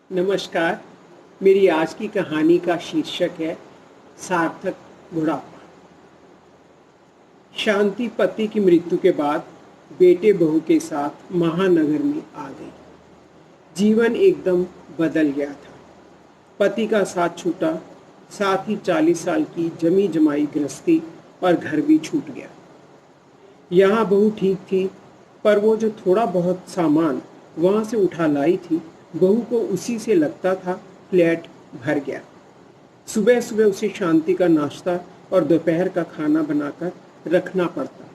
नमस्कार। मेरी आज की कहानी का शीर्षक है सार्थक बुढ़ापा। शांति पति की मृत्यु के बाद बेटे बहू के साथ महानगर में आ गई। जीवन एकदम बदल गया था। पति का साथ छूटा, साथ ही 40 साल की जमी जमाई गृहस्थी और घर भी छूट गया। यहाँ बहू ठीक थी, पर वो जो थोड़ा बहुत सामान वहाँ से उठा लाई थी, बहू को उसी से लगता था फ्लैट भर गया। सुबह सुबह उसे शांति का नाश्ता और दोपहर का खाना बनाकर रखना पड़ता।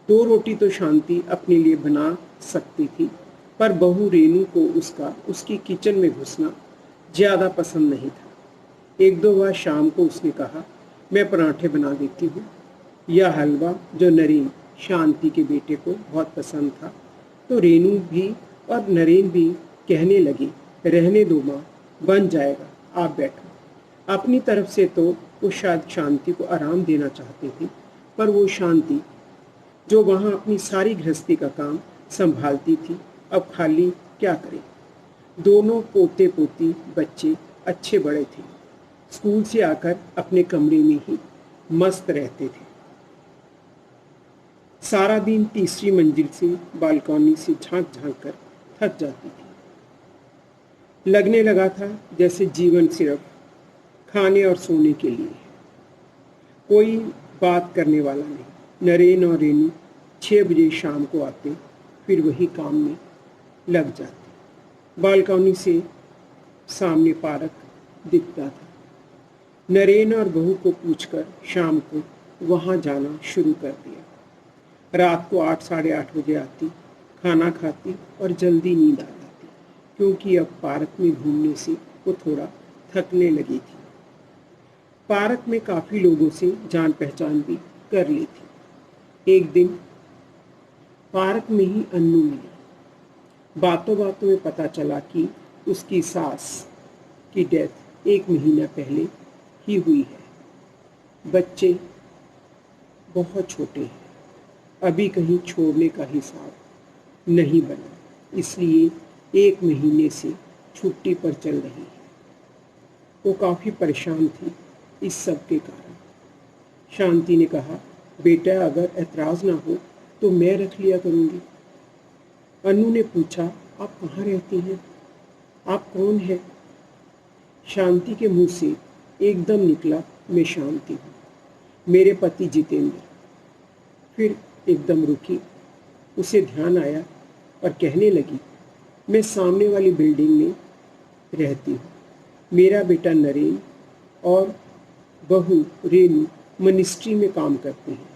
2 रोटी तो शांति अपने लिए बना सकती थी, पर बहू रेनू को उसकी किचन में घुसना ज़्यादा पसंद नहीं था। 1-2 बार शाम को उसने कहा, मैं पराठे बना देती हूँ। यह हलवा जो नरेन शांति के बेटे को बहुत पसंद था, तो रेनू भी और नरेन भी कहने लगी, रहने दो माँ, बन जाएगा, आप बैठो। अपनी तरफ से तो वो शायद शांति को आराम देना चाहती थी, पर वो शांति जो वहाँ अपनी सारी गृहस्थी का काम संभालती थी, अब खाली क्या करे। दोनों पोते पोती बच्चे अच्छे बड़े थे, स्कूल से आकर अपने कमरे में ही मस्त रहते थे। सारा दिन तीसरी मंजिल से बालकनी से झांक झांक कर थक जाती थी। लगने लगा था जैसे जीवन सिर्फ खाने और सोने के लिए है, कोई बात करने वाला नहीं। नरेन और रेनू 6 बजे शाम को आते, फिर वही काम में लग जाते। बालकनी से सामने पार्क दिखता था। नरेन और बहू को पूछकर शाम को वहाँ जाना शुरू कर दिया। रात को 8 साढ़े 8 बजे आती, खाना खाती और जल्दी नींद आ जाती, क्योंकि अब पार्क में घूमने से वो थोड़ा थकने लगी थी। पार्क में काफ़ी लोगों से जान पहचान भी कर ली थी। एक दिन पार्क में ही अन्नू मिली। बातों बातों में पता चला कि उसकी सास की डेथ 1 महीना पहले ही हुई है। बच्चे बहुत छोटे हैं, अभी कहीं छोड़ने का हिसाब नहीं बना, इसलिए 1 महीने से छुट्टी पर चल रही है। वो काफ़ी परेशान थी इस सब के कारण। शांति ने कहा, बेटा अगर एतराज़ ना हो तो मैं रख लिया करूँगी। अन्नू ने पूछा, आप कहाँ रहती हैं? आप कौन हैं? शांति के मुंह से एकदम निकला, मैं शांति हूँ, मेरे पति जितेंद्र। फिर एकदम रुकी, उसे ध्यान आया और कहने लगी, मैं सामने वाली बिल्डिंग में रहती हूँ। मेरा बेटा नरेन और बहू रेनू मिनिस्ट्री में काम करते हैं।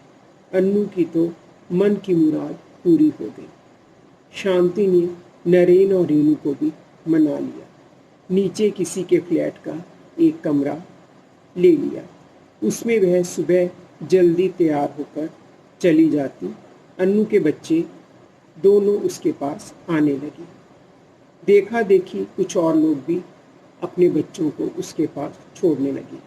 अन्नू की तो मन की मुराद पूरी हो गई। शांति ने नरेन और रेनू को भी मना लिया। नीचे किसी के फ्लैट का एक कमरा ले लिया। उसमें वह सुबह जल्दी तैयार होकर चली जाती। अन्नू के बच्चे दोनों उसके पास आने लगे। देखा देखी कुछ और लोग भी अपने बच्चों को उसके पास छोड़ने लगे।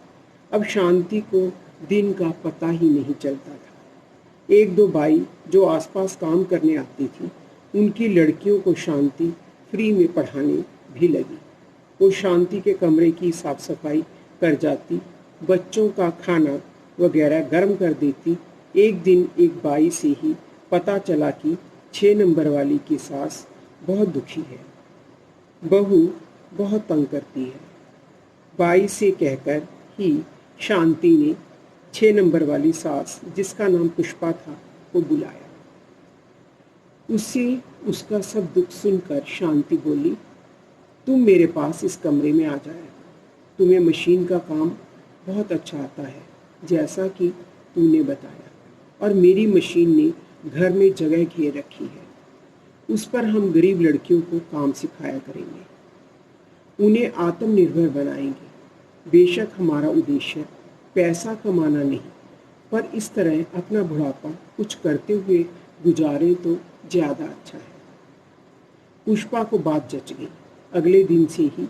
अब शांति को दिन का पता ही नहीं चलता था। 1-2 बाई जो आसपास काम करने आती थी, उनकी लड़कियों को शांति फ्री में पढ़ाने भी लगी। वो शांति के कमरे की साफ सफाई कर जाती, बच्चों का खाना वगैरह गर्म कर देती। एक दिन एक बाई से ही पता चला कि 6 नंबर वाली की सास बहुत दुखी है, बहू बहुत तंग करती है। बाई से कहकर ही शांति ने 6 नंबर वाली सास, जिसका नाम पुष्पा था, को बुलाया। उससे उसका सब दुख सुनकर शांति बोली, तुम मेरे पास इस कमरे में आ जाए, तुम्हें मशीन का काम बहुत अच्छा आता है, जैसा कि तूने बताया, और मेरी मशीन ने घर में जगह घेर रखी है। उस पर हम गरीब लड़कियों को काम सिखाया करेंगे, उन्हें आत्मनिर्भर बनाएंगे। बेशक हमारा उद्देश्य पैसा कमाना नहीं, पर इस तरह अपना बुढ़ापा कुछ करते हुए गुजारे तो ज़्यादा अच्छा है। पुष्पा को बात जच गई। अगले दिन से ही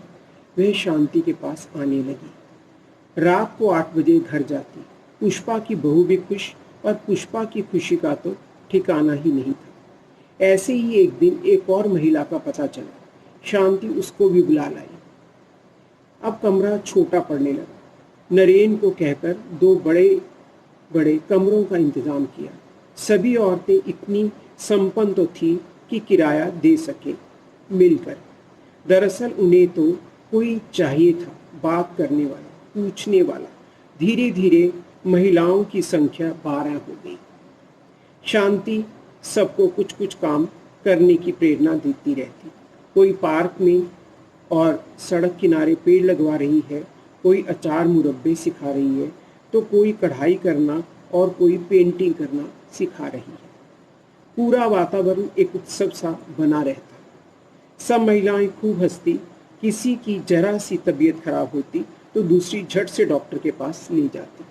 वह शांति के पास आने लगी। रात को 8 बजे घर जाती। पुष्पा की बहू भी खुश, और पुष्पा की खुशी का तो ठिकाना ही नहीं था। ऐसे ही एक दिन एक और महिला का पता चला। शांति उसको भी बुला लाई। अब कमरा छोटा पड़ने लगा। नरेन को कहकर 2 बड़े बड़े कमरों का इंतजाम किया। सभी औरतें इतनी संपन्न तो थी कि किराया दे सके मिलकर। दरअसल उन्हें तो कोई चाहिए था, बात करने वाला, पूछने वाला। धीरे धीरे महिलाओं की संख्या 12 हो गई। शांति सबको कुछ कुछ काम करने की प्रेरणा देती रहती। कोई पार्क में और सड़क किनारे पेड़ लगवा रही है, कोई अचार मुरब्बे सिखा रही है, तो कोई कढ़ाई करना और कोई पेंटिंग करना सिखा रही है। पूरा वातावरण एक उत्सव सा बना रहता। सब महिलाएं खूब हंसती। किसी की जरा सी तबीयत खराब होती तो दूसरी झट से डॉक्टर के पास ले जाती।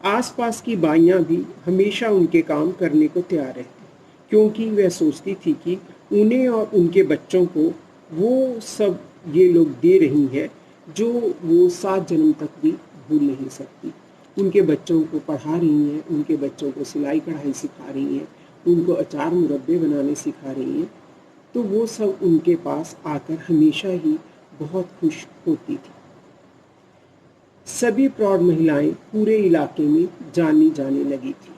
आसपास की बाइयां भी हमेशा उनके काम करने को तैयार रहती, क्योंकि वह सोचती थी कि उन्हें और उनके बच्चों को वो सब ये लोग दे रही है जो वो 7 जन्म तक भी भूल नहीं सकती। उनके बच्चों को पढ़ा रही हैं, उनके बच्चों को सिलाई कढ़ाई सिखा रही हैं, उनको अचार मुरब्बे बनाने सिखा रही हैं। तो वो सब उनके पास आकर हमेशा ही बहुत खुश होती थी। सभी प्रौढ़ महिलाएं पूरे इलाके में जानी जाने लगी थी।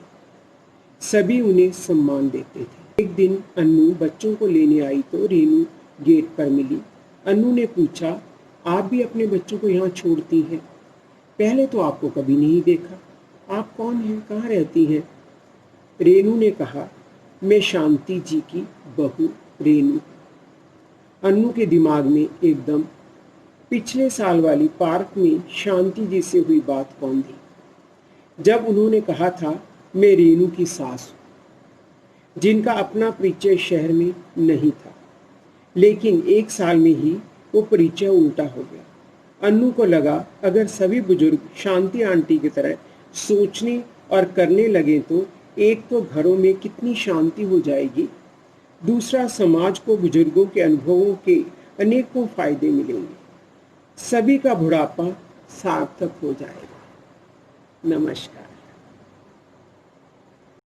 सभी उन्हें सम्मान देते थे। एक दिन अन्नू बच्चों को लेने आई तो रेनू गेट पर मिली। अन्नू ने पूछा, आप भी अपने बच्चों को यहाँ छोड़ती हैं? पहले तो आपको कभी नहीं देखा। आप कौन हैं, कहाँ रहती हैं? रेनू ने कहा, मैं शांति जी की बहू रेनू। अन्नू के दिमाग में एकदम पिछले साल वाली पार्क में शांति जी से हुई बात कौन थी, जब उन्होंने कहा था मैं रेनू की सास हूँ, जिनका अपना परिचय शहर में नहीं था। लेकिन 1 साल में ही वो परिचय उल्टा हो गया। अन्नू को लगा अगर सभी बुजुर्ग शांति आंटी की तरह सोचने और करने लगे तो एक तो घरों में कितनी शांति हो जाएगी, दूसरा समाज को बुजुर्गों के अनुभवों के अनेकों फायदे मिलेंगे, सभी का बुढ़ापा सार्थक हो जाएगा। नमस्कार।